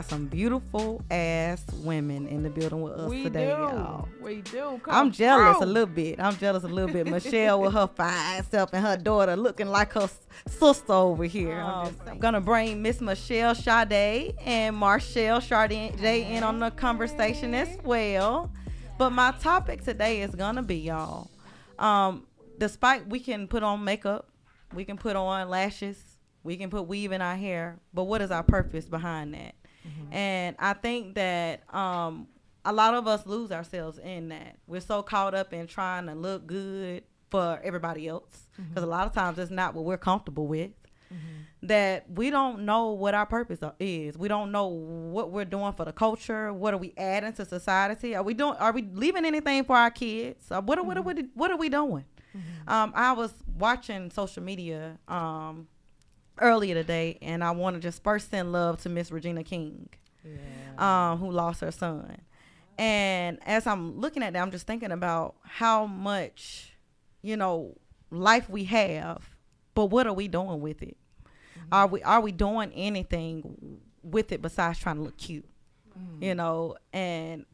got some beautiful ass women in the building with us today, y'all. We do. I'm jealous a little bit. Michelle with her fine self and her daughter looking like her sister over here. I'm gonna bring Miss Michelle Sade and Marchell Sade in on the conversation as well. But my topic today is gonna be, y'all, despite we can put on makeup, we can put on lashes, we can put weave in our hair, but what is our purpose behind that? Mm-hmm. And I think that a lot of us lose ourselves in that. We're so caught up in trying to look good for everybody else, because a lot of times it's not what we're comfortable with, that we don't know what our purpose is. We don't know what we're doing for the culture. What are we adding to society? Are we leaving anything for our kids? What are we doing? I was watching social media earlier today, and I want to just first send love to Miss Regina King, who lost her son. And as I'm looking at that, I'm just thinking about how much, life we have, but what are we doing with it? Are we doing anything with it besides trying to look cute? And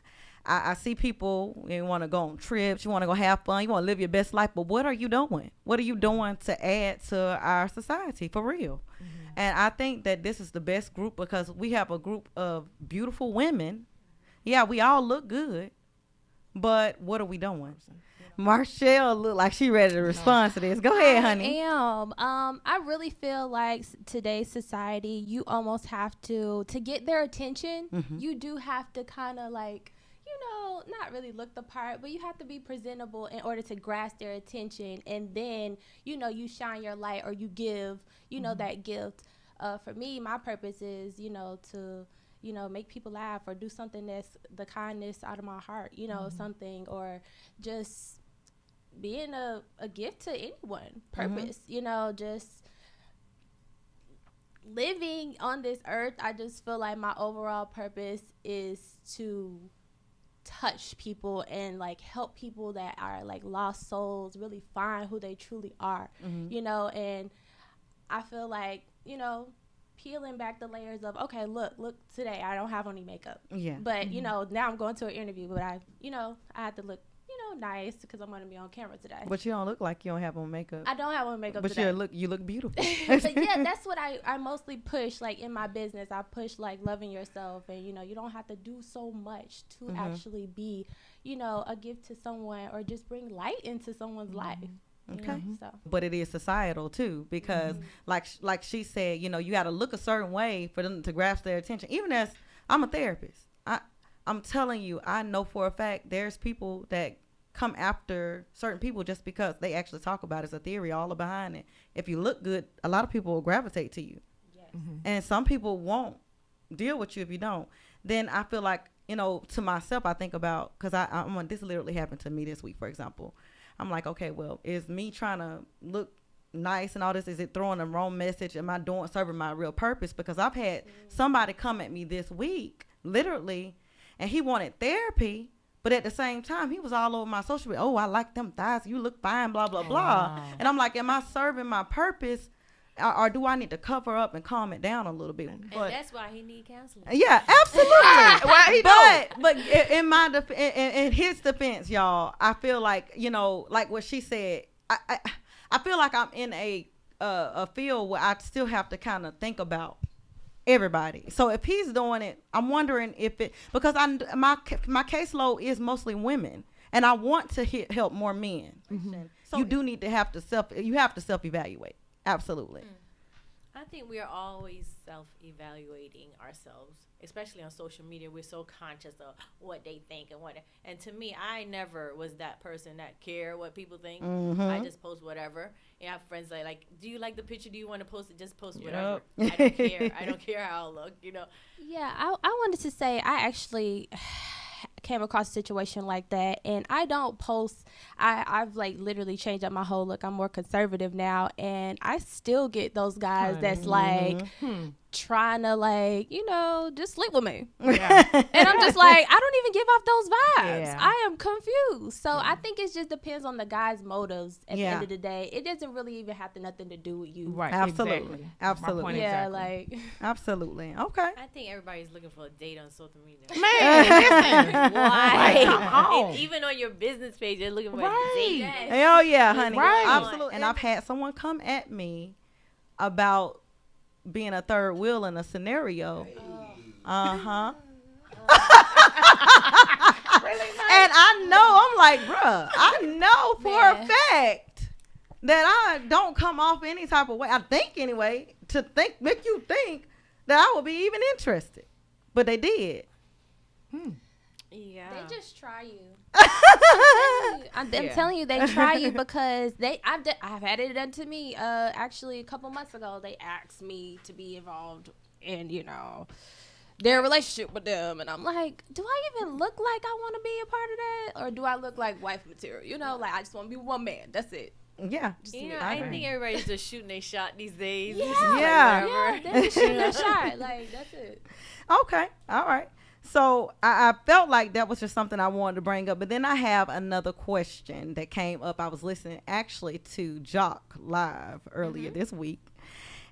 I see people, you want to go on trips, you want to go have fun, you want to live your best life, but what are you doing? What are you doing to add to our society for real? And I think that this is the best group because we have a group of beautiful women. Yeah, we all look good, but what are we doing? Marchell look like she ready to respond to this. Go ahead, honey. I am. I really feel like today's society, you almost have to get their attention. You do have to kind of not really look the part, but you have to be presentable in order to grasp their attention. And then, you shine your light or you give, that gift. For me, my purpose is, to, make people laugh or do something that's the kindness out of my heart, something, or just being a gift to anyone. Purpose, just living on this earth. I just feel like my overall purpose is to touch people and help people that are lost souls really find who they truly are, and I feel like, peeling back the layers of, okay, look today I don't have any makeup, but now I'm going to an interview, but I had to look nice because I'm going to be on camera today. But you don't look like you don't have on makeup. I don't have on makeup but today. you look beautiful. But yeah, that's what I mostly push in my business. I push loving yourself, and you don't have to do so much to actually be a gift to someone or just bring light into someone's life. Okay. But it is societal too, because like she said, you got to look a certain way for them to grasp their attention. Even as I'm a therapist, I'm telling you, I know for a fact there's people that come after certain people just because they actually talk about it. It's a theory all behind it. If you look good, a lot of people will gravitate to you. Yes. And some people won't deal with you if you don't. Then I feel like, to myself, I think about, because this literally happened to me this week, for example. I'm like, okay, well, is me trying to look nice and all this, is it throwing the wrong message? Am I serving my real purpose? Because I've had somebody come at me this week, literally, and he wanted therapy. But at the same time, he was all over my social media. Oh, I like them thighs. You look fine, blah, blah, blah. Wow. And I'm like, am I serving my purpose? Or do I need to cover up and calm it down a little bit? And that's why he need counseling. Yeah, absolutely. But in his defense, y'all, I feel like, like what she said, I feel like I'm in a field where I still have to kind of think about everybody. So if he's doing it, I'm wondering because my caseload is mostly women, and I want to help more men. So you do need to have to self-evaluate. Absolutely. I think we are always self-evaluating ourselves, especially on social media. We're so conscious of what they think and to me, I never was that person that care what people think. I just post whatever. And I have friends like, do you like the picture? Do you want to post it? Just post whatever. I don't care. I don't care how I look, Yeah, I wanted to say I actually came across a situation like that, and I don't post. I've literally changed up my whole look. I'm more conservative now, and I still get those guys that's like, trying to like, just sleep with me. Yeah. And I'm just like, I don't even give off those vibes. Yeah. I am confused. So I think it just depends on the guy's motives at the Yeah. end of the day. It doesn't really even have nothing to do with you. Right. Absolutely. Exactly. Absolutely. My point Yeah, exactly. like Absolutely. Okay. I think everybody's looking for a date on social media. Man, listen. Why? Like, come on. And even on your business page, they're looking for Right. a date. Yes. Hell yeah, honey. Right. Absolutely. And I've had someone come at me about being a third wheel in a scenario. Uh-huh. Really nice. And I know, I'm like, bruh, I know for a Man. fact that I don't come off any type of way. I think anyway, make you think that I would be even interested. But they did. Yeah. they just try you. Oh, I'm Yeah. telling you, they try you because I've had it done to me. Actually, a couple months ago, they asked me to be involved in, their relationship with them, and I'm like, do I even look like I want to be a part of that, or do I look like wife material? Like I just want to be one man. That's it. Yeah. Just You me. know, I think everybody's just shooting their shot these days. Yeah. It's just like Yeah. whatever. They just shoot their shot. Like that's it. Okay. All right. So I felt like that was just something I wanted to bring up. But then I have another question that came up. I was listening actually to Jock Live earlier this week.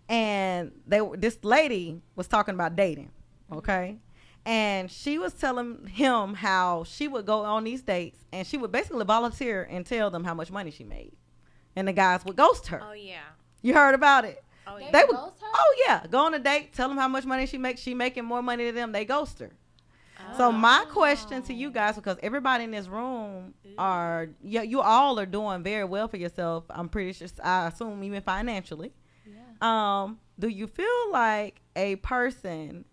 And this lady was talking about dating. Okay. And she was telling him how she would go on these dates and she would basically volunteer and tell them how much money she made. And the guys would ghost her. Oh yeah. You heard about it? Oh yeah. They would, ghost her? oh yeah, go on a date, tell them how much money she makes. She making more money than them. They ghost her. So my question to you guys, because everybody in this room you all are doing very well for yourself. I'm pretty sure. I assume even financially. Yeah. Do you feel like a person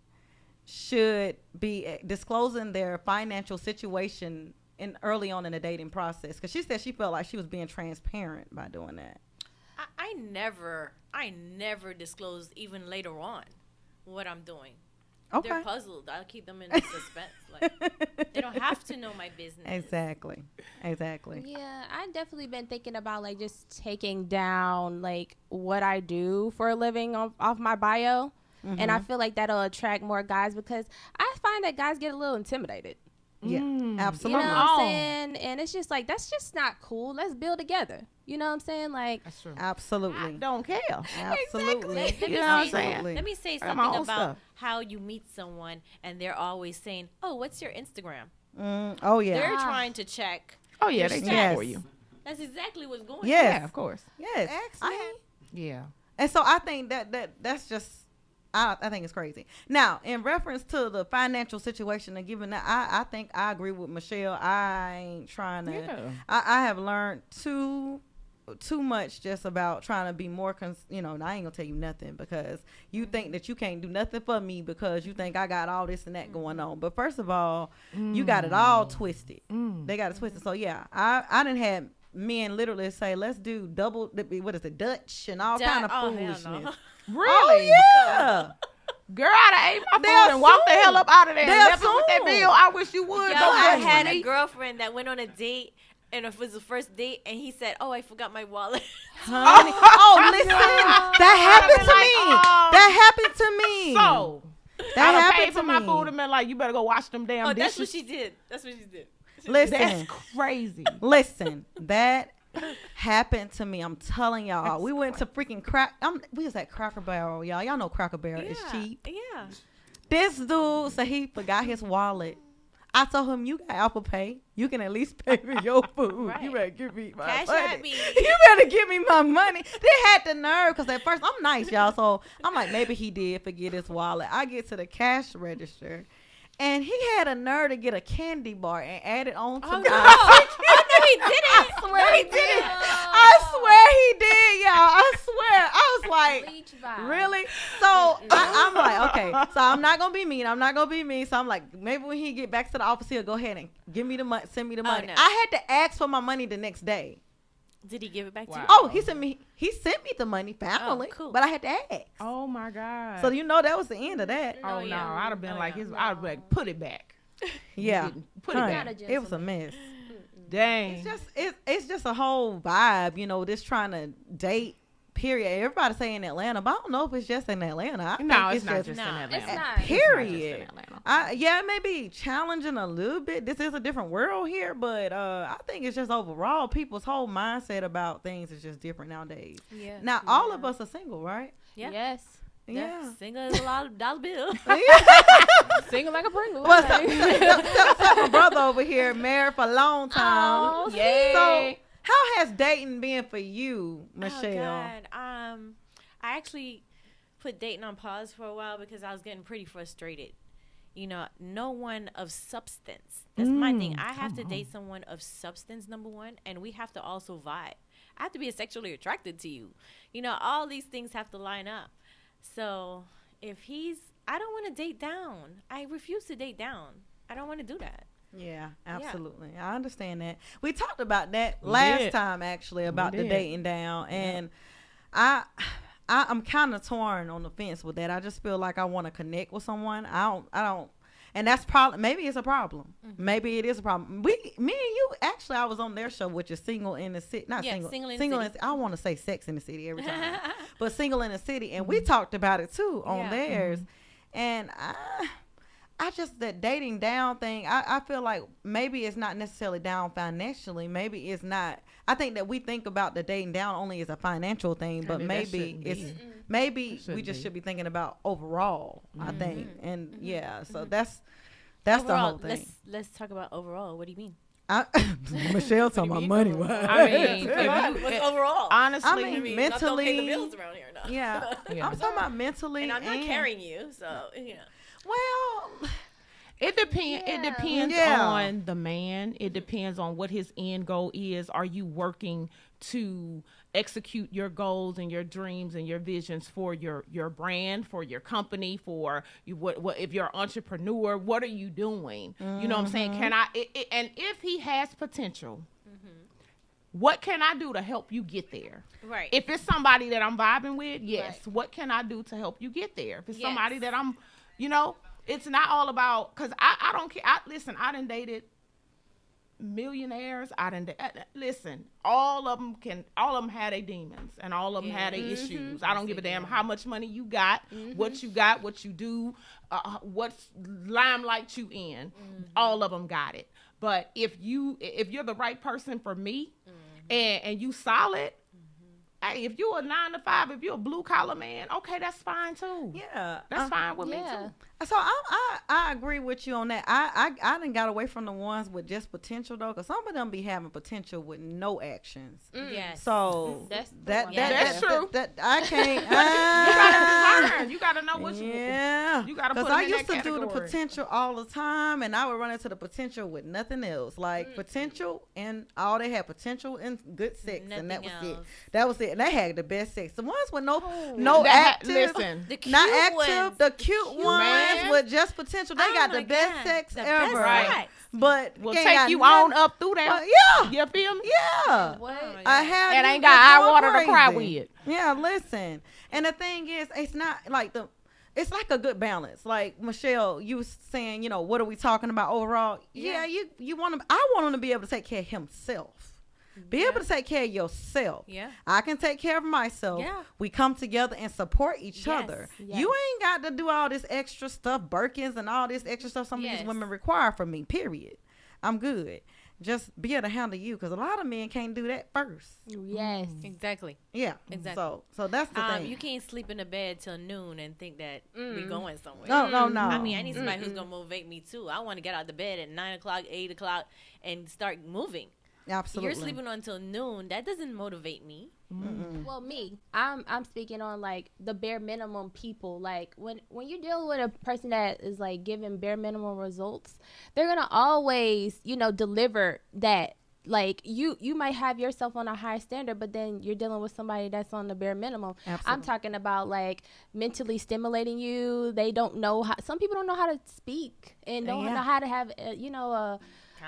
should be disclosing their financial situation early on in the dating process? Because she said she felt like she was being transparent by doing that. I never disclose even later on what I'm doing. Okay. They're puzzled. I'll keep them in suspense. Like they don't have to know my business. Exactly. Yeah, I've definitely been thinking about like just taking down like what I do for a living off my bio. And I feel like that'll attract more guys because I find that guys get a little intimidated. Yeah, absolutely. You know what I'm saying? And it's just like, that's just not cool. Let's build together. You know what I'm saying? Like, That's true. Absolutely. I don't care. Absolutely. Let You me know what I'm say- saying? Let me say I got something my own about stuff. how you meet someone and they're always saying, "Oh, what's your Instagram?" Oh yeah. They're trying to check. Oh yeah, they Your check stats. for you. That's exactly what's going on. Yes. Yeah, of course. Yes. Excellent. Yeah. And so I think that's just I think it's crazy. Now, in reference to the financial situation and given that, I think I agree with Michelle. I ain't trying to. Yeah. I have learned too much just about trying to be more. I ain't gonna tell you nothing because you think that you can't do nothing for me because you think I got all this and that going on. But first of all, you got it all twisted. They got it twisted. So yeah, I didn't have men literally say, let's do double. What is it, Dutch and all kind of hell foolishness. no. Really? Oh yeah. Girl, I'd ate my They'll food and walked the assume. hell up out of there and They'll left it with that assume. bill. I wish you would. Yo, Don't I ask had me. a girlfriend that went on a date, and it was the first date, and he said, "Oh, I forgot my wallet." Honey. Oh, listen. That happened to like, me. oh. That happened to me. So, that I done happened paid to for my me. food and been like, you better go wash them damn Oh, dishes. that's what she did. That's what she did. Listen. That's crazy. Listen, that happened to me. I'm telling y'all. We went to freaking we was at Cracker Barrel, y'all. Y'all know Cracker Barrel is cheap. Yeah. This dude said he forgot his wallet. I told him, you got Apple Pay. You can at least pay for your food. Right. You better give me my Cash money. at me. You better give me my money. They had the nerve because at first I'm nice, y'all. So I'm like, maybe he did forget his wallet. I get to the cash register. And he had a nerve to get a candy bar and add it on to Oh, my no. Oh, no, he didn't. I swear he did it. I swear he did, y'all. I swear. I was like, bleach vibe. really? So I'm like, okay. So I'm not gonna be mean. So I'm like, maybe when he get back to the office, he'll go ahead and give me the money, send me the money. no. I had to ask for my money the next day. Did he give it back to Wow. you? Oh, he sent me the money finally, cool. but I had to ask. Oh my God. So that was the end of that. Oh no, yeah. I'd have been Oh, like yeah. I'd be like, put it back. Yeah, Put it Honey, back. Not a it was a gentleman. mess. Dang. It's just a whole vibe, this trying to date Period. Everybody say in Atlanta, but I don't know if it's just in Atlanta. I No, think it's not just in It's Atlanta. not. Period. It's not just in Atlanta. Yeah, it may be challenging a little bit. This is a different world here, but I think it's just overall people's whole mindset about things is just different nowadays. Yeah. Now, all of us are single, right? Yeah. Yes. Yeah. Single is a lot of dollar bill. Singing like a Pringle. Well, so my brother over here married for a long time. Oh, Yay. So, how has dating been for you, Michelle? Oh God. I actually put dating on pause for a while because I was getting pretty frustrated. You know, no one of substance. That's my thing. I have to date someone of substance, number one, and we have to also vibe. I have to be sexually attracted to you. You know, all these things have to line up. So if I don't want to date down. I refuse to date down. I don't want to do that. Yeah, absolutely. Yeah. I understand that. We talked about that We last did. time, actually, about the did. dating down. And I'm kind of torn on the fence with that. I just feel like I want to connect with someone. I don't. And that's probably, maybe it's a problem. Mm-hmm. Maybe it is a problem. Me and you, actually, I was on their show, which is Single in the City. Not Yeah, Single. Single in the City. I want to say Sex in the City every time. But Single in the City. And we talked about it, too, on theirs. And I just, that dating down thing, I feel like maybe it's not necessarily down financially. Maybe it's not. I think that we think about the dating down only as a financial thing, but maybe it's maybe we just should be thinking about overall. I think, and so that's overall, the whole thing. Let's talk about overall. What do you mean? Michelle talking about money. I mean, What's overall? honestly, I mean, Not don't pay the mentally, bills around here, no. yeah. I'm talking about mentally, And I'm not carrying you, so you know. Well, it depends. Yeah. It depends Yeah. on the man. It depends on what his end goal is. Are you working to execute your goals and your dreams and your visions for your brand, for your company, for you? What if you're an entrepreneur? What are you doing? You know what I'm saying? Can I? And if he has potential, what can I do to help you get there? Right. If it's somebody that I'm vibing with, yes. Right. What can I do to help you get there? If it's Yes. somebody that I'm, it's not all about, because I don't care. Listen, I done dated millionaires. Listen, all of them had their demons and all of them had their issues. I don't give a damn how much money you got, what you do, what's limelight you in. All of them got it. But if you're the right person for me, and you solid, hey, if you're a 9 to 5, if you're a blue collar man, okay, that's fine too. yeah, That's fine with me yeah. too. So I agree with you on that. I done got away from the ones with just potential though, because some of them be having potential with no actions. Yes. So That's the that one. That's true. That I can't. You gotta learn. You gotta know what you. Yeah, You gotta put because them I in used that to do the category. potential all the time, and I would run into the potential with nothing else, like potential, and all they had potential and good sex, and that was Nothing it. else. That was it. And they had the best sex. The ones with no That- active, listen. The cute not active, ones. the cute ones Man. with just potential. They Oh got my the best God. sex The ever. best sex. But Will ain't take got you nothing- on up through there. yeah, You feel me? yeah. What? I have. And you ain't got eye going water to cry crazy. with. Yeah, listen. And the thing is, it's not like it's like a good balance. Like Michelle, you was saying, what are we talking about overall? Yeah, you want him. I want him to be able to take care of himself. Be able to take care of yourself. Yeah. I can take care of myself. Yeah. We come together and support each Yes. other. Yes. You ain't got to do all this extra stuff, Birkins and all this extra stuff some of Yes. these women require from me, period. I'm good. Just be able to handle you, because a lot of men can't do that first. Yes. Exactly. Yeah. Exactly. So that's the thing. You can't sleep in the bed till noon and think that we're going somewhere. No. I mean, I need somebody who's gonna motivate me too. I want to get out of bed at 9 o'clock, 8 o'clock, and start moving. Absolutely. You're sleeping until noon. That doesn't motivate me. Well, I'm speaking on like the bare minimum people. Like when you deal with a person that is like giving bare minimum results, they're gonna always deliver that. Like you might have yourself on a high standard, but then you're dealing with somebody that's on the bare minimum. Absolutely. I'm talking about like mentally stimulating you. They don't know how. Some people don't know how to speak and don't know how to have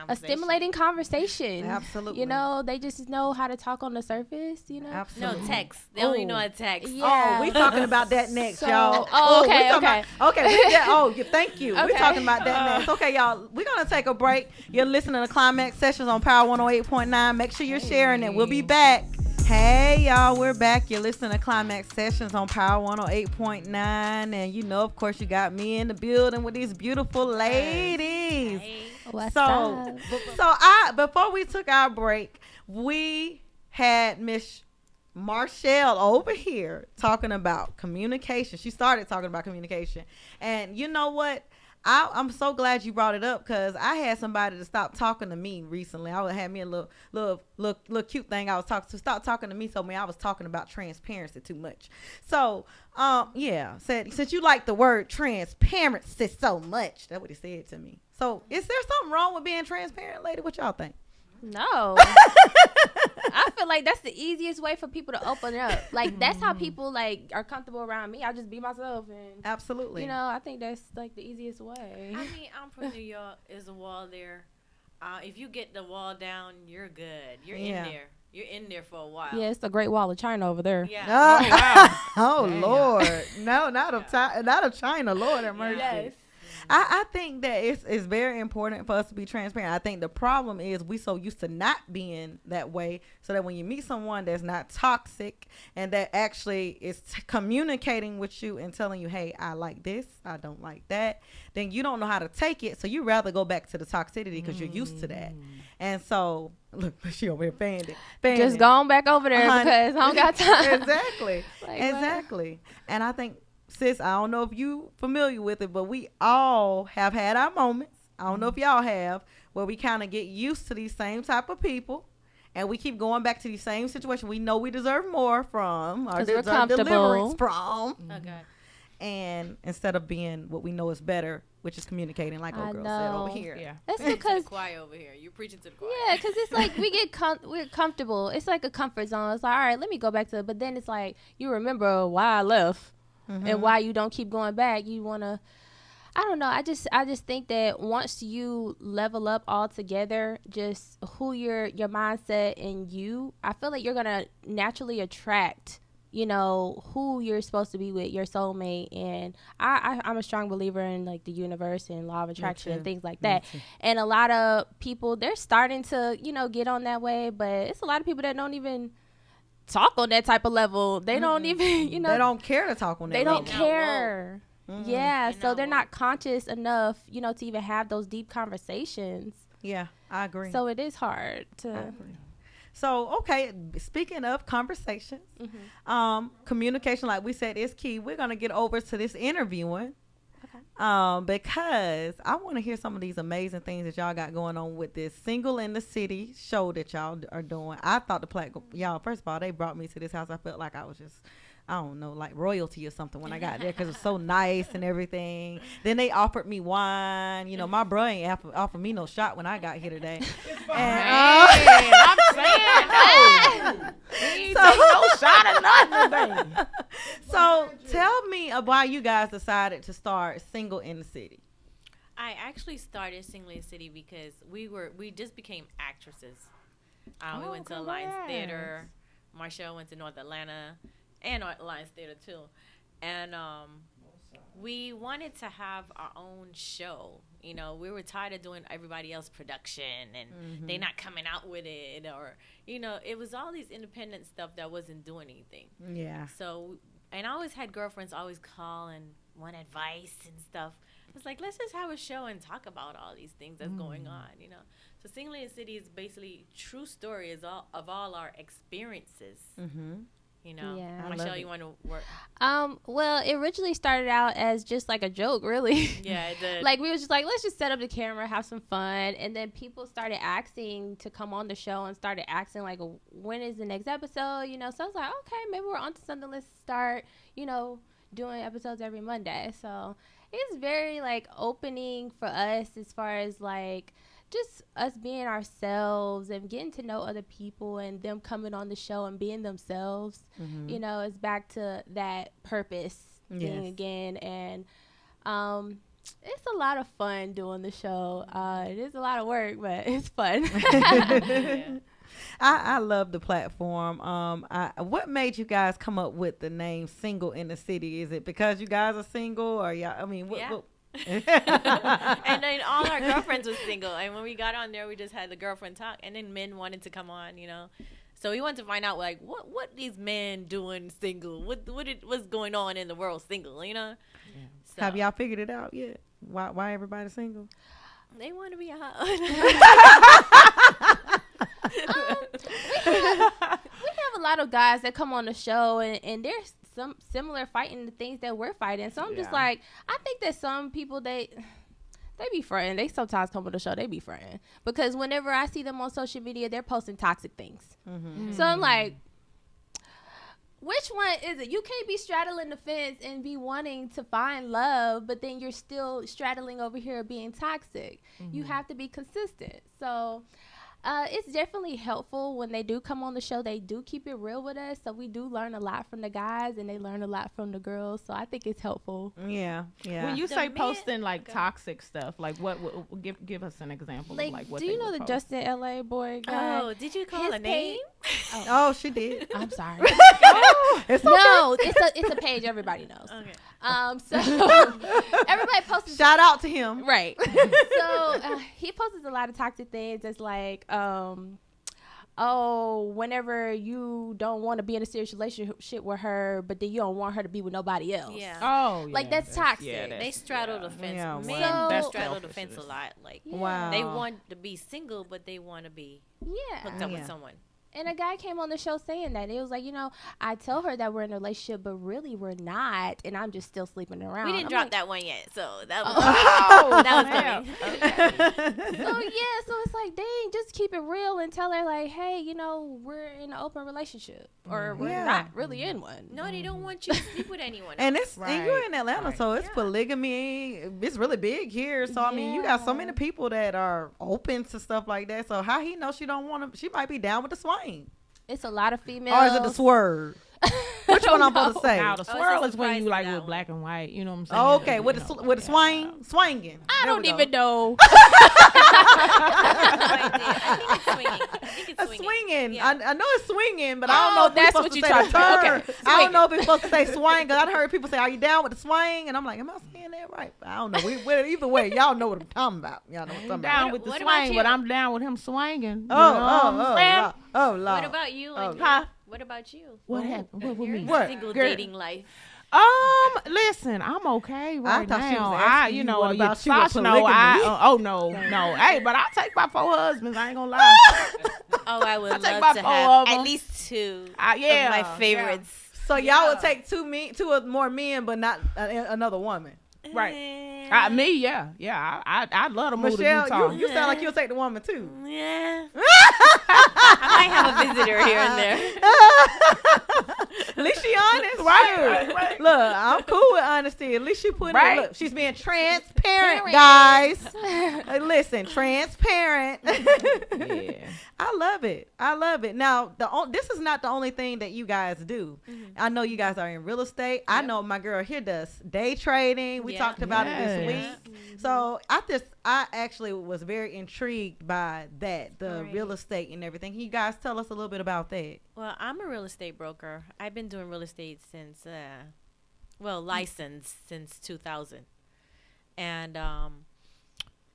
a stimulating conversation. Absolutely. They just know how to talk on the surface. Absolutely. No, text. They only know how to text. Yeah. Oh, we talking about that next, So- y'all. oh, okay, we talking okay. Thank you. We're Okay. talking about that next. Okay, y'all. We're gonna take a break. You're listening to Climax Sessions on Power 108.9. Make sure you're sharing it. We'll be back. Hey y'all, we're back. You're listening to Climax Sessions on Power 108.9, and you know, of course, you got me in the building with these beautiful ladies. Hey. What's So, up? before we took our break, we had Miss Marchell over here talking about communication. She started talking about communication, and you know what? I'm so glad you brought it up because I had somebody to stop talking to me recently. I had me a little cute thing I was talking to. Stop talking to me. So I was talking about transparency too much. So yeah, said since you like the word transparency so much, that's what he said to me. So is there something wrong with being transparent, lady? What y'all think? No. I feel like that's the easiest way for people to open up. Like, that's how people, like, are comfortable around me. I'll just be myself. And Absolutely. you know, I think that's, like, the easiest way. I mean, I'm from New York. There's a wall there. If you get the wall down, you're good. You're in there. You're in there for a while. Yeah, it's the Great Wall of China over there. Yeah. Oh, wow. Oh Damn. Lord. No, not of China. Lord have mercy. Yes. I think that it's very important for us to be transparent. I think the problem is we so used to not being that way, so that when you meet someone that's not toxic and that actually is communicating with you and telling you, hey, I like this, I don't like that, then you don't know how to take it. So you rather go back to the toxicity because you're used to that. And so look, she over here fanning. Just going back over there because I don't got time. Exactly. Like, Exactly. And I think, sis, I don't know if you familiar with it, but we all have had our moments. I don't know if y'all have, where we kind of get used to these same type of people, and we keep going back to these same situations we know we deserve more from, or deserve deliverance from. Okay. And instead of being what we know is better, which is communicating, like old girl said over here. Yeah. That's To the because choir over here. You're preaching to the choir. yeah, because it's like we get we're comfortable. It's like a comfort zone. It's like, all right, let me go back to it. But then it's like you remember why I left. And why you don't keep going back. You want to, I don't know. I just think that once you level up altogether, just who your mindset and you, I feel like you're going to naturally attract, you know, who you're supposed to be with, your soulmate. And I'm a strong believer in like the universe and law of attraction and things like that. And a lot of people, they're starting to, you know, get on that way. But it's a lot of people that don't even talk on that type of level. They don't even, you know, They don't care to talk on that they level. don't care. Yeah, They're so not they're woke. not conscious enough, you know, to even have those deep conversations. Yeah, I agree. So it is hard to. So, okay, speaking of conversations, communication, like we said, is key. We're going to get over to this interviewing. Because I want to hear some of these amazing things that y'all got going on with this Single in the City show that y'all are doing. I thought the platform, y'all, first of all, they brought me to this house. I felt like I was just, I don't know, like royalty or something when I got there because it was so nice and everything. Then they offered me wine. You know, my bro ain't offered me no shot when I got here today. Man, I'm saying, no. He ain't take no shot of nothing today. So tell me why you guys decided to start Single in the City. I actually started Single in the City because we just became actresses. We went to Alliance Theater. Marchell went to North Atlanta and Alliance Theater too. And we wanted to have our own show. You know, we were tired of doing everybody else's production and they not coming out with it, or, you know, it was all these independent stuff that wasn't doing anything. Yeah. So, and I always had girlfriends always call and want advice and stuff. It's like, let's just have a show and talk about all these things that's going on, you know. So Single in the City is basically true story of all our experiences. You know, Yeah. Marchell, you want to work? Well, it originally started out as just like a joke, really. Yeah, it did. Like we was just like, let's just set up the camera, have some fun, and then people started asking to come on the show and started asking like, when is the next episode? You know, so I was like, okay, maybe we're onto something. Let's start, you know, doing episodes every Monday. So it's very like opening for us as far as like just us being ourselves and getting to know other people and them coming on the show and being themselves. You know, it's back to that purpose thing again. And it's a lot of fun doing the show. It is a lot of work, but it's fun. I love the platform. What made you guys come up with the name Single in the City? Is it because you guys are single, or y'all? I mean, what? And then all our girlfriends was single, and when we got on there, we just had the girlfriend talk, and then men wanted to come on, you know. So we wanted to find out like what these men doing single, what's going on in the world single, you know? Yeah. So, have y'all figured it out yet? Why everybody's single? They want to be out. We have a lot of guys that come on the show and there's some similar fighting the things that we're fighting. So I'm just like, I think that some people they be fronting. They sometimes come on the show, they be fronting. Because whenever I see them on social media, they're posting toxic things. Mm-hmm. So I'm like, which one is it? You can't be straddling the fence and be wanting to find love, but then you're still straddling over here being toxic. Mm-hmm. You have to be consistent. So it's definitely helpful when they do come on the show. They do keep it real with us. So we do learn a lot from the guys and they learn a lot from the girls. So I think it's helpful. Yeah. When you say posting like toxic stuff, like what give us an example of like what do you know the post? Justin LA boy guy? Oh, did you call a name? Oh, she did. I'm sorry. It's okay. No, it's a page everybody knows. Okay. So everybody posted. Shout out to him. Right. So he posts a lot of toxic things. It's like, whenever you don't want to be in a serious relationship with her, but then you don't want her to be with nobody else. Yeah. Oh, like that's toxic. Yeah, they straddle the fence. Yeah, Men straddle the fence a lot. Like, wow. They want to be single, but they want to be hooked up with someone. And a guy came on the show saying that. It was like, I tell her that we're in a relationship, but really we're not. And I'm just still sleeping around. We didn't drop that one yet. So that was, that was funny. So it's like, dang, just keep it real and tell her like, hey, we're in an open relationship. Or we're not really in one. No, they don't want you to sleep with anyone. And and you're in Atlanta, so it's polygamy. It's really big here. So, I mean, you got so many people that are open to stuff like that. So how he know she don't want to, she might be down with the swing. It's a lot of females. Or is it the swerve? Which one I'm supposed to say? Now, the swirl is when you like with black and white. You know what I'm saying? Oh, okay, with the swinging. I don't even know. I think it's swinging. Yeah. I know it's swinging, but I don't know if that's we're what supposed you to say the trying to term. say. Okay, I don't know if we're supposed to say swing, because I heard people say, are you down with the swing? And I'm like, am I saying that right? But I don't know. Either way, y'all know what I'm talking about. Y'all know what I'm talking down about. with the swing, but I'm down with him swinging. Oh, Lord. What about you? What about you? What happened? What with me? Single dating life. Listen, I'm okay right thought now. she was asking you what about you with Sasha, polygamy. no. Hey, but I'll take my 4 husbands. I ain't gonna lie. I would take love my to 4 have of at them. least 2 of Yeah, my favorites. So y'all would take 2 or more men, but not another woman. Right. Me, yeah. I'd love to move to Utah. Michelle, you sound like you'll take the woman too. Yeah. I might have a visitor here and there. At least she honest. Right. Look, I'm cool with honesty. At least she put it. Look, she's being transparent, Parent. guys. Listen, transparent. Yeah. I love it. Now, this is not the only thing that you guys do. Mm-hmm. I know you guys are in real estate. Yep. I know my girl here does day trading. We talked about it this week. Mm-hmm. So I actually was very intrigued by that, the real estate and everything. Can you guys tell us a little bit about that? Well, I'm a real estate broker. I've been doing real estate since, licensed since 2000. And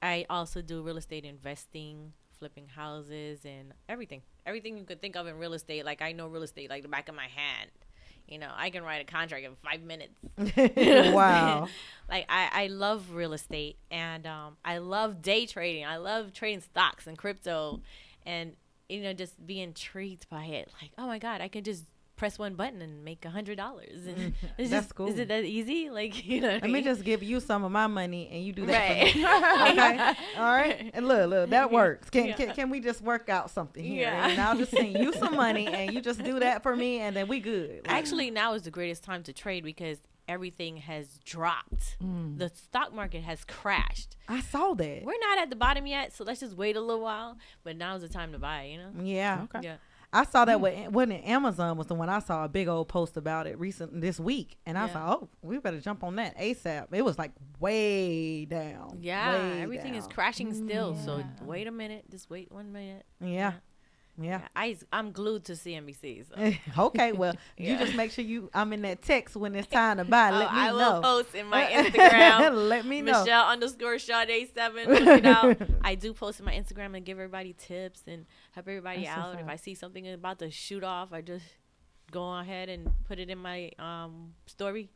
I also do real estate investing, flipping houses, and everything you could think of in real estate. Like, I know real estate like the back of my hand. I can write a contract in 5 minutes. Wow. Like, I love real estate, and I love day trading. I love trading stocks and crypto, and just be intrigued by it. Like, oh my God, I can just press one button and make $100. And that's cool. Is it that easy? Like, Let me just give you some of my money and you do that for me. Okay. All right. And look, that works. Can we just work out something here? Yeah. And I'll just send you some money and you just do that for me and then we good. Actually, now is the greatest time to trade because everything has dropped. The stock market has crashed. I saw that. We're not at the bottom yet, so let's just wait a little while. But now's the time to buy, Yeah. Okay. Yeah. I saw that wasn't Amazon was the one I saw a big old post about it this week. And I thought, we better jump on that ASAP. It was like way down. Yeah. Everything is crashing still. So wait a minute. Just wait 1 minute. Yeah. Yeah. I'm glued to CNBC. So. Okay, well, you just make sure I'm in that text when it's time to buy. Let me know. I will post in my Instagram. Let me know. Michelle_Sade7. Look it out. I do post in my Instagram and give everybody tips and help everybody out. If I see something about to shoot off, I just go ahead and put it in my story.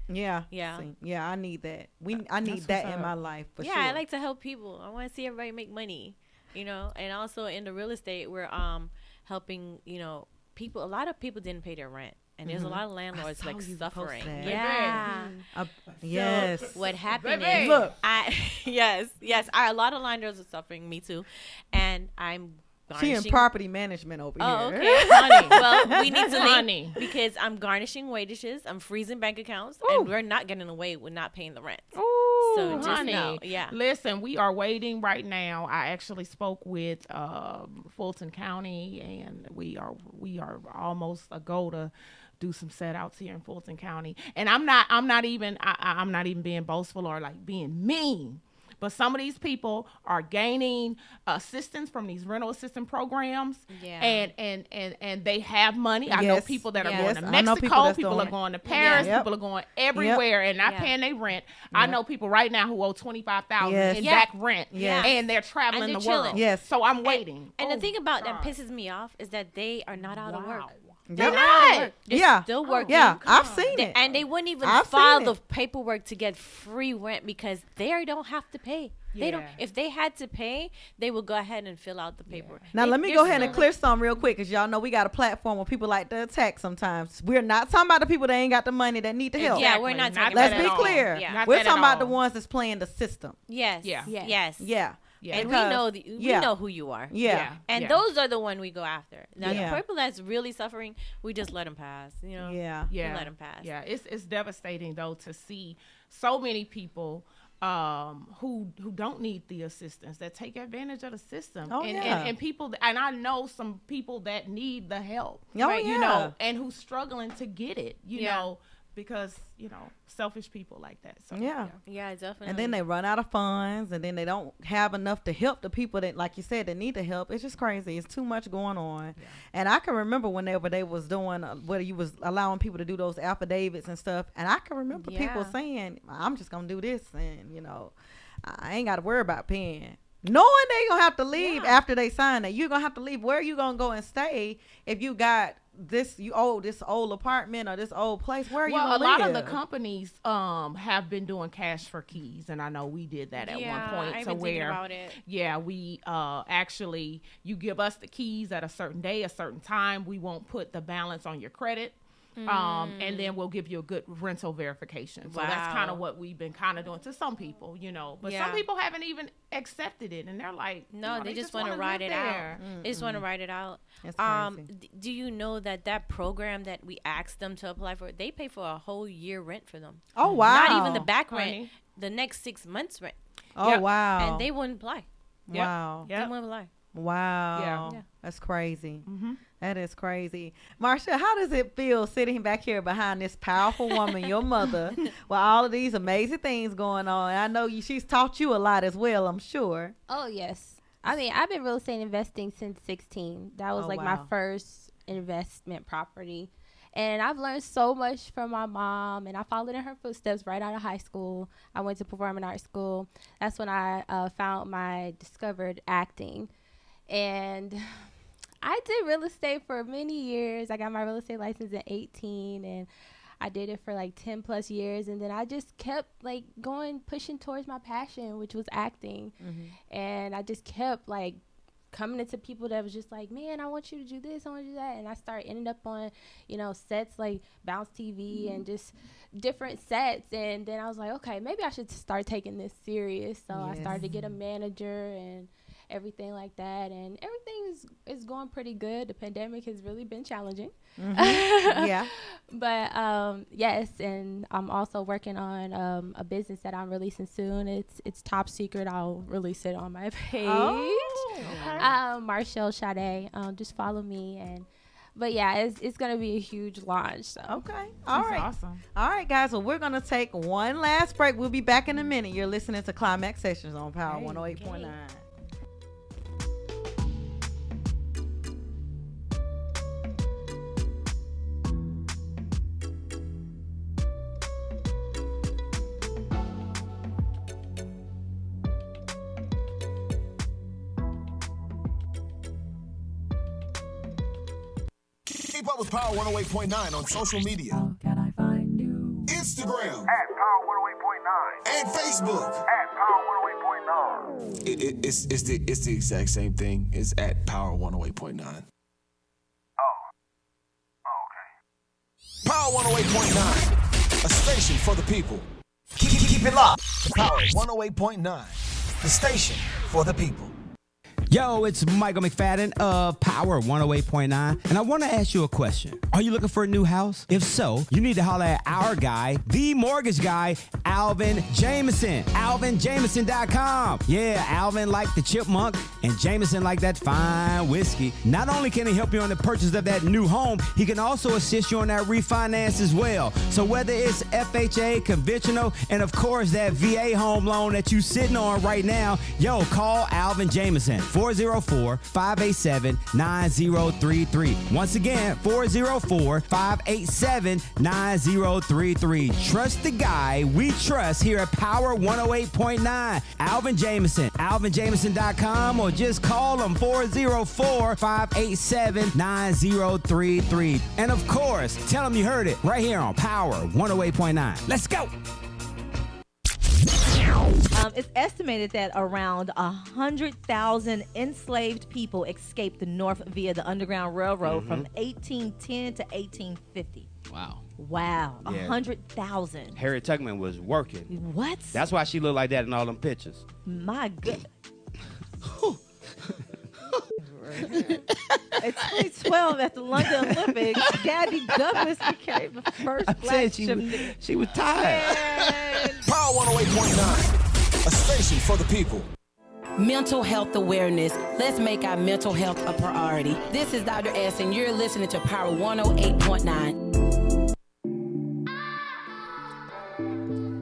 Yeah. Yeah. Yeah, I need that. I need that in my life for sure. Yeah, I like to help people. I want to see everybody make money, and also in the real estate, we're helping, people. A lot of people didn't pay their rent. And there's a lot of landlords like suffering. Yeah. Yes. So what happened is, look, yes, a lot of landlords are suffering. Me too. And I'm garnishing. She in property management over here. Oh, okay. Honey. Well, we need to leave because I'm garnishing wages. I'm freezing bank accounts, and we're not getting away with not paying the rent. Ooh, so just honey. know, yeah. Listen, we are waiting right now. I actually spoke with Fulton County, and we are almost a go to do some set outs here in Fulton County. And I'm not even being boastful or like being mean. But some of these people are gaining assistance from these rental assistance programs, and they have money. I know people that are going to Mexico, people are going to Paris, people are going everywhere and not paying their rent. I know people right now who owe $25,000 in back rent, and they're traveling the world. Yes. So I'm waiting. And the thing about that pisses me off is that they are not out of work. They're not. They're still working. Yeah, I've seen it. And they wouldn't even file the paperwork to get free rent because they don't have to pay. They don't. If they had to pay, they would go ahead and fill out the paperwork. Now let me go ahead and clear some real quick, because y'all know we got a platform where people like to attack sometimes. We're not talking about the people that ain't got the money that need the help. Yeah, we're not talking Let's about be clear. Yeah. We're talking about the ones that's playing the system. Yes. Yeah. Yes. Yeah. And we know who you are. Yeah. And those are the one we go after. Now the people that's really suffering, we just let them pass. Yeah. We let them pass. Yeah. It's devastating though to see so many people who don't need the assistance, that take advantage of the system. And people, and I know some people that need the help. And who's struggling to get it. You know. Because selfish people like that. So yeah, definitely. And then they run out of funds, and then they don't have enough to help the people that, like you said, that need the help. It's just crazy. It's too much going on. Yeah. And I can remember whenever they was doing where you was allowing people to do those affidavits and stuff, and I can remember people saying, "I'm just gonna do this, and I ain't got to worry about paying." Knowing they gonna have to leave after they sign it. You're gonna have to leave. Where are you gonna go and stay if you got this old apartment or this old place? Where are you gonna live? Well, a lot of the companies have been doing cash for keys, and I know we did that at one point. I've been thinking about it. Yeah, we actually, you give us the keys at a certain day, a certain time. We won't put the balance on your credit. And then we'll give you a good rental verification. So that's kind of what we've been kind of doing to some people, but some people haven't even accepted it, and they're like, no, they just want to ride it out. They just want to ride it out. Do you know that program that we asked them to apply for, they pay for a whole year rent for them? Oh wow! Not even the back rent, the next 6 months rent. Oh wow! And they wouldn't apply. Wow! They wouldn't apply. Wow. Yeah. That's crazy. Mm-hmm. That is crazy. Marchell, how does it feel sitting back here behind this powerful woman, your mother, with all of these amazing things going on? I know she's taught you a lot as well, I'm sure. Oh, yes. I mean, I've been real estate investing since 16. That was my first investment property. And I've learned so much from my mom, and I followed in her footsteps right out of high school. I went to performing arts school. That's when I discovered acting. And I did real estate for many years. I got my real estate license at 18, and I did it for like 10 plus years. And then I just kept like pushing towards my passion, which was acting. Mm-hmm. And I just kept like coming into people that was just like, man, I want you to do this, I want you to do that. And I ended up on, sets like Bounce TV and just different sets. And then I was like, okay, maybe I should start taking this serious. So I started to get a manager and everything like that, and everything is going pretty good. The pandemic has really been challenging. Mm-hmm. Yeah. But yes, and I'm also working on a business that I'm releasing soon. It's top secret. I'll release it on my page. Oh, okay. Marchell Sade. Just follow me. But yeah, it's gonna be a huge launch. So. Okay. All right. Awesome. All right, guys. Well, we're gonna take one last break. We'll be back in a minute. You're listening to Climax Sessions on Power 108.9. Follow Power 108.9 on social media. How can I find you? Instagram. Power 108.9. And Facebook. Power 108.9. It's the exact same thing. It's at Power 108.9. Power 108.9, a station for the people. Keep it locked. Power 108.9, the station for the people. Yo, it's Michael McFadden of Power 108.9, and I want to ask you a question. Are you looking for a new house? If so, you need to holler at our guy, the mortgage guy, Alvin Jameson. AlvinJameson.com. Yeah, Alvin like the chipmunk, and Jameson like that fine whiskey. Not only can he help you on the purchase of that new home, he can also assist you on that refinance as well. So whether it's FHA, conventional, and of course that VA home loan that you sitting on right now, yo, call Alvin Jameson. 404-587-9033. Once again, 404-587-9033. Trust the guy we trust here at Power 108.9. Alvin Jameson. AlvinJameson.com, or just call him 404-587-9033. And of course, tell him you heard it right here on Power 108.9. Let's go. It's estimated that around 100,000 enslaved people escaped the North via the Underground Railroad from 1810 to 1850. Wow. Wow, Yeah. 100,000. Harriet Tubman was working. What? That's why she looked like that in all them pictures. My good. In 2012, at the London Olympics, Gabby Douglas became the first black gymnast. She was tired. Power 108.9, a station for the people. Mental health awareness. Let's make our mental health a priority. This is Dr. S, and you're listening to Power 108.9.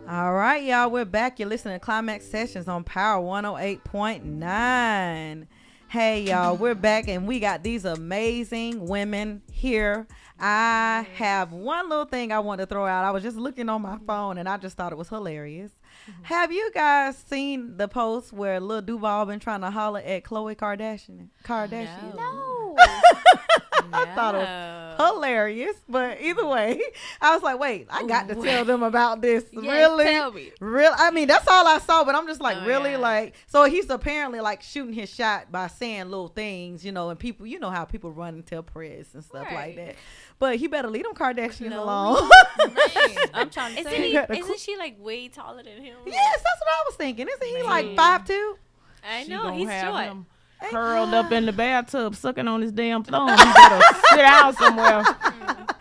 All right, y'all, we're back. You're listening to Climax Sessions on Power 108.9. Hey, y'all, we're back, and we got these amazing women here. I have one little thing I want to throw out. I was just looking on my phone, and I just thought it was hilarious. Have you guys seen the post where Lil Duval been trying to holler at Khloe Kardashian? No. I thought it was hilarious, but either way, I was like, wait, I got to tell them about this. Really? Tell me. Real? I mean, that's all I saw, but I'm just like, really? yeah. Like, so he's apparently like shooting his shot by saying little things, you know, and people, you know how people run and tell press and stuff like that. But he better leave them Kardashians alone. I'm trying to say. Isn't she like way taller than him? Yes, that's what I was thinking. Isn't he like 5'2"? I She know, gonna he's have short. him curled up in the bathtub, sucking on his damn thumb. He better sit down somewhere.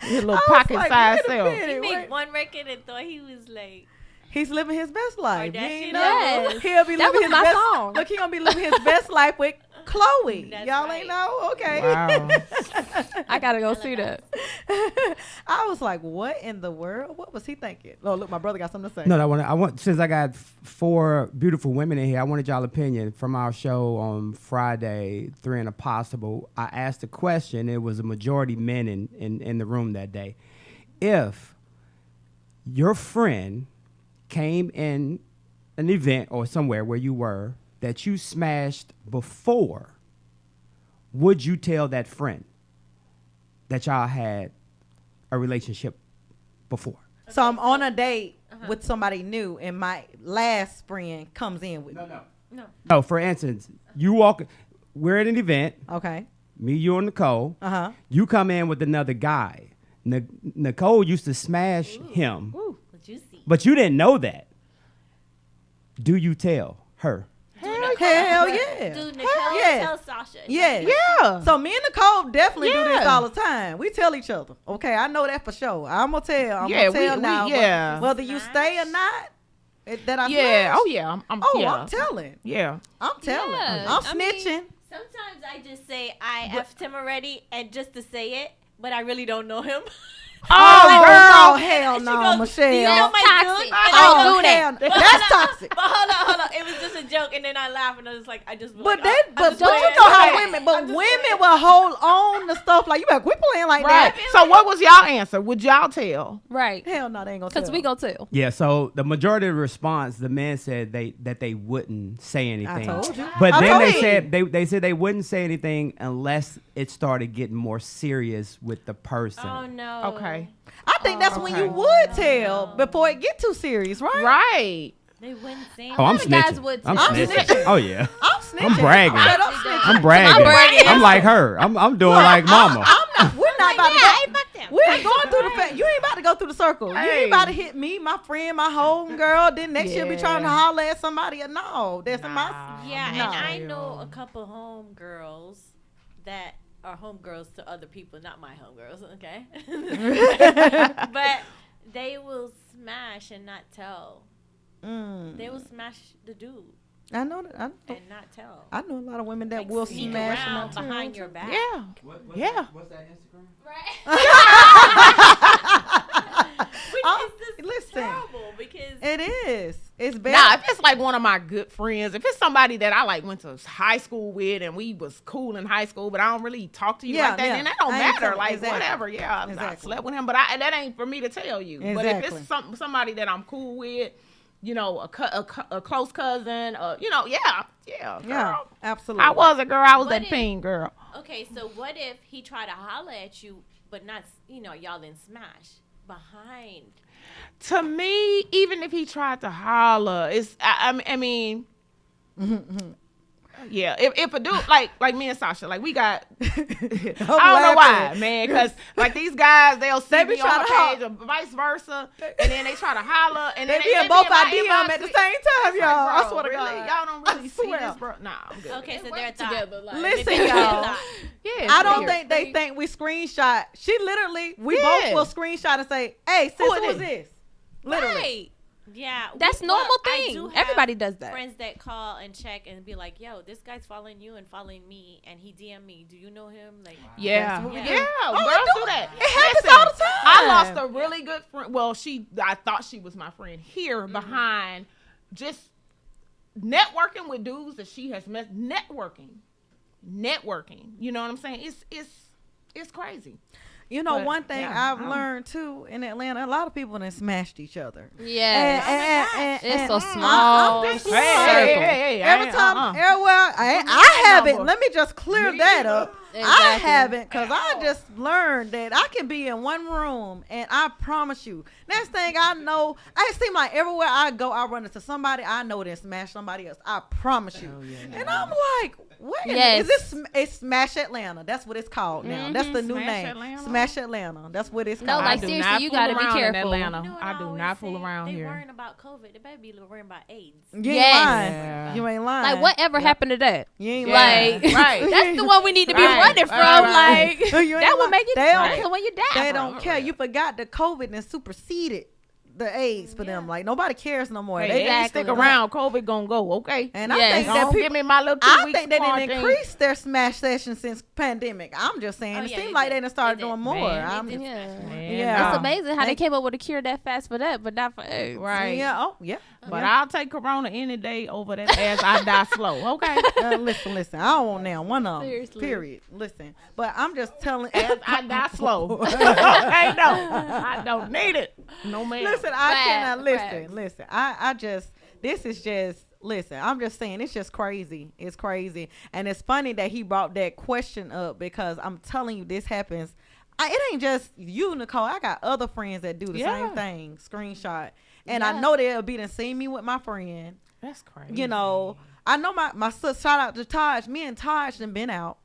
His little pocket-sized self. He made one record and thought he was like... He's living his best life. Kardashian. You know? Yes. He'll be That living was his my best. song. Look, he gonna be living his best life with Khloe. That's Y'all right. ain't know? Okay. Wow. I gotta go see that. I was like, what in the world? What was he thinking? Oh, look, my brother got something to say. No, I want since I got four beautiful women in here, I wanted y'all opinion from our show on Friday, 3 and a Possible. I asked a question. It was a majority men in the room that day. If your friend came in an event or somewhere where you were that you smashed before, would you tell that friend that y'all had a relationship before? So I'm on a date with somebody new, and my last friend comes in with me. No, for instance, we're at an event, Okay. me, you, and Nicole. Uh-huh. You come in with another guy. Nicole used to smash him, Juicy. but you didn't know that. Do you tell her? Hell yeah. Dude, Hell Nicole yes. tell Sasha. Yeah. Yeah. So me and Nicole definitely do this Yeah. all the time. We tell each other. Okay, I know that for sure. I'm gonna tell. Yeah, gonna tell we- now. yeah. Whether you stay or not, that I Yeah. smash. Oh, yeah. I'm yeah. I'm telling. Yeah. I'm telling. Yeah, I'm I mean, snitching. Sometimes I just say I effed him already, and just to say it, but I really don't know him. Oh, girl, She hell goes, no, "Do you Michelle. know my Toxic. dude?" I And don't I go, do that. That's toxic. But hold on. it was just a joke, and then I laughed, and I was like, I just. But don't you know how women? But women will hold on to stuff like you. Like, we playing like that. So what was y'all answer? Would y'all tell? Right. Hell no, they ain't gonna tell. Because we gonna tell. Yeah, so the majority of the response, the men said that they wouldn't say anything. I told you. But I then told they you. said they said they wouldn't say anything unless it started getting more serious with the person. Oh no. Okay. I think that's when you would tell before it get too serious, right? Right. They wouldn't say. Oh, I'm of the guys snitching. would I'm too. snitching. Oh yeah. I'm snitching. I'm bragging. Straight up snitching. I'm bragging. bragging. I'm like her. I'm doing like mama. We're not about to Hey, go. fuck them. We ain't going through the you ain't about to go through the circle. You Hey. ain't about to hit me, my friend, my home girl. Then next year be trying to holler at somebody. No, that's my. Yeah, No. and I know a couple homegirls that are homegirls to other people, not my homegirls, okay? But they will smash and not tell. They will smash the dude I know that. and not tell. I know a lot of women that Like, will sneak smash around and not behind tell. your back. Yeah. Yeah. What's that Instagram? Listen, Terrible because it is. It's bad. Now, if it's like one of my good friends, if it's somebody that I like went to high school with and we was cool in high school, but I don't really talk to you Yeah, like that, yeah. then that don't I ain't matter. telling- Like exactly. whatever, yeah, I Exactly. slept with him, but that ain't for me to tell you. But if Exactly. it's somebody that I'm cool with, you know, a close cousin, you know, yeah, yeah, girl. absolutely. I was a girl. I was What that if- teen girl. okay, so what if he tried to holler at you, but not, y'all didn't smash behind? To me, even if he tried to holler, I mean, yeah. If a dude like me and Sasha, like we got, I don't know why, man, because like these guys, they'll see be me on trying the to page or vice versa, and then they try to holler, and They then be in they both in my our DM inbox. at the same time, It's y'all. like, I bro, swear to really? God. Y'all don't really see swear. this, bro. Nah, I'm good. Okay, so work they're together, like- Listen, Maybe y'all. not. Yeah, I don't weird. think they think we screenshot. She literally, we Yeah. both will screenshot and say, "Hey, sis, who is this?" Literally. Right. Yeah, That's well, normal I thing. do have Everybody does that. Friends that call and check and be like, "Yo, this guy's following you and following me, and he DM me. Do you know him?" Like, Yeah, what we yeah, do. girls we do that. It happens Listen, all the time. I lost a really good friend. Well, I thought she was my friend here behind just networking with dudes that she has met. Networking. You know what I'm saying? It's crazy. You know, But, one thing yeah, I've learned too in Atlanta, a lot of people done smashed each other. Yeah. It's so I'm small. just Hey, saying. hey, Every time, everywhere, I haven't. Let me just clear that up. I Exactly. haven't, because I just learned that I can be in one room, and I promise you, next thing I know, it seems like everywhere I go, I run into somebody I know that smash somebody else. I promise you. And I'm like, wait a minute, Yes. is this it's Smash Atlanta? That's what it's called now. That's the new Smash name. Atlanta? Smash Atlanta. That's what it's No, called. like, I do seriously, not you fool gotta be around in careful. Atlanta. You know what I do always not fool say? around they here. worrying about COVID. They better be worrying about AIDS. You ain't Yes. lying. Yeah. You ain't lying. Like, whatever happened to that? You ain't Yeah. lying. Like, Right. that's the one we need to be Right. running from. Right. Like, You ain't that would lying. make it They don't- so when you die. They bro. don't care. You forgot the COVID and superseded the AIDS for them. Like, nobody cares no more. Hey, They they stick around. COVID gonna go. Okay. And Yes. I think that Don't people, give me my little 2 I weeks think they didn't quarantine. increase their smash sessions since pandemic. I'm just saying. Oh, It yeah, seems they like did. they done started They did. doing more. Man, I'm Yeah. just, Man, Yeah. It's amazing how they They- came up with a cure that fast for that, but not for AIDS. Right. yeah. Oh, yeah. But yeah. I'll take Corona any day over that as I die slow. Okay. Listen. I don't want now one of them. Seriously. Period. Listen, but I'm just telling. As I die slow. Okay, no. I don't need it. No man. Listen, I Facts, cannot listen. facts. Listen, I just this is just listen. I'm just saying it's just crazy. It's crazy, and it's funny that he brought that question up because I'm telling you this happens. It ain't just you, Nicole. I got other friends that do the Yeah. same thing. Screenshot, and Yeah. I know they'll be done see me with my friend. That's crazy. You know, I know my sister. Shout out to Taj. Me and Taj done been out,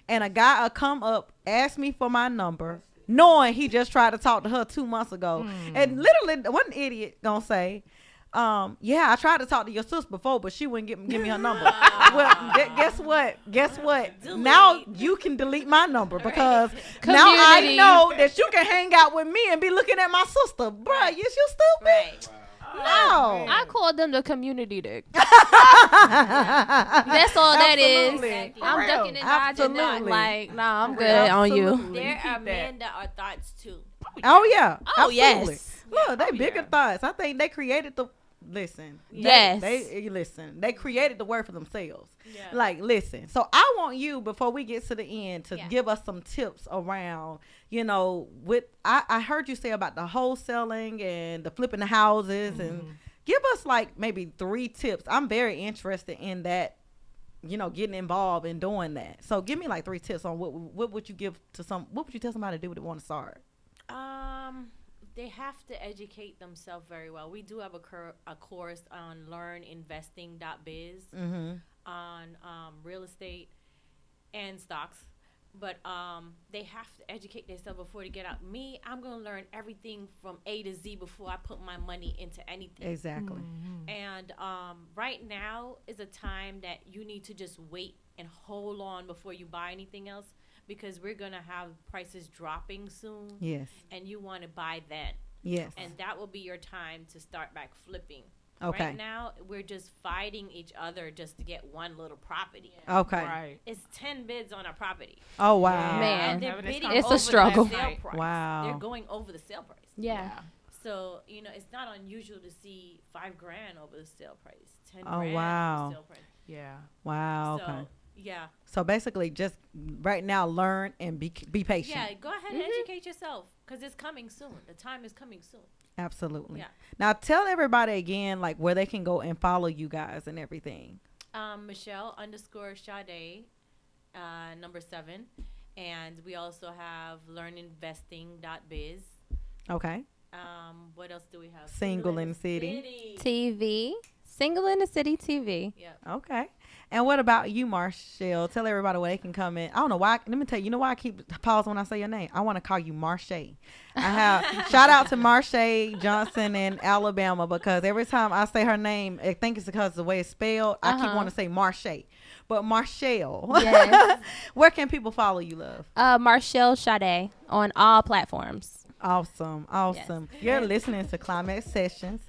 and a guy come up ask me for my number, knowing he just tried to talk to her 2 months ago. And literally, one idiot gonna say, yeah, I tried to talk to your sister before, but she wouldn't give me her number. Well, guess what? Now you can delete my number because now I Community. know that you can hang out with me and be looking at my sister. Bruh, you stupid? Right. No. I call them the community dick. That's all that is. Absolutely. I'm real. ducking and dodging. Not Absolutely. like, nah, I'm good on you. Absolutely. There Keep are that. men that are thoughts too. Oh yeah. Oh, Absolutely. yes. Look, they bigger thoughts. I think they created listen. Yes. They listen. They created the word for themselves. Yeah. Like, listen. So I want you, before we get to the end, to Yeah. give us some tips around, you know, with I heard you say about the wholesaling and the flipping the houses, and give us like maybe 3 tips. I'm very interested in that, you know, getting involved in doing that. So give me like 3 tips on what would you give to what would you tell somebody to do that want to start? They have to educate themselves very well. We do have a course on learninvesting.biz on real estate and stocks. But they have to educate themselves before they get out. Me, I'm going to learn everything from A to Z before I put my money into anything. Exactly. And right now is a time that you need to just wait and hold on before you buy anything else, because we're going to have prices dropping soon. Yes. And you want to buy then. Yes. And that will be your time to start back flipping. Okay. Right now, we're just fighting each other just to get one little property. Okay. Right. It's 10 bids on a property. Oh, wow. Man. And they're Having this bidding It's a over struggle. the sale price. Wow. They're going over the sale price. Yeah. So, you know, it's not unusual to see $5,000 over the sale price, 10 Oh, grand wow. over the sale price. Yeah. Wow. So, Okay. yeah. So basically, just right now, learn and be patient. Yeah, go ahead and educate yourself, because it's coming soon. The time is coming soon. Absolutely. Yeah. Now tell everybody again, like where they can go and follow you guys and everything. Michelle_Sade, number 7. And we also have learninvesting.biz. Okay. What else do we have? Single in the City. TV. Single in the City TV. Yeah. Okay. And what about you, Marchell? Tell everybody where they can come in. I don't know why. Let me tell you. You know why I keep pausing when I say your name? I want to call you Marche. I have shout out to Marche Johnson in Alabama, because every time I say her name, I think it's because of the way it's spelled. I keep wanting to say Marche, but Marchell. Yes. Where can people follow you, love? Marchell Sade on all platforms. Awesome. You're listening to Climax Sessions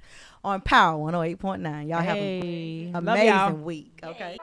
on Power 108.9. Y'all have an Love y'all. amazing week. Okay.